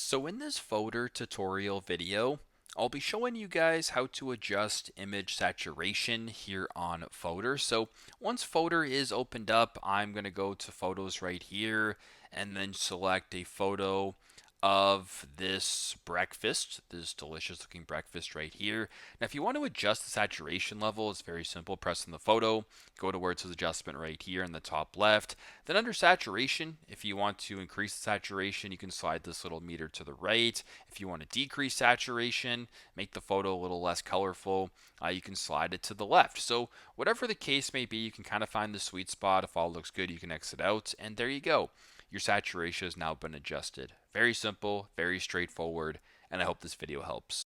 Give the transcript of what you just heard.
So in this Fotor tutorial video, I'll be showing you guys how to adjust image saturation here on Fotor. So once Fotor is opened up, I'm going to go to Photos right here and then select a photo of this breakfast, this delicious looking breakfast right here. Now if you want to adjust the saturation level, it's very simple. Press on the photo, go to where it says adjustment right here in the top left. Then under saturation, if you want to increase the saturation, you can slide this little meter to the right. If you want to decrease saturation, make the photo a little less colorful, you can slide it to the left. So whatever the case may be, you can kind of find the sweet spot. If all looks good, you can exit out, and there you go. Your saturation has now been adjusted. Very simple, very straightforward, and I hope this video helps.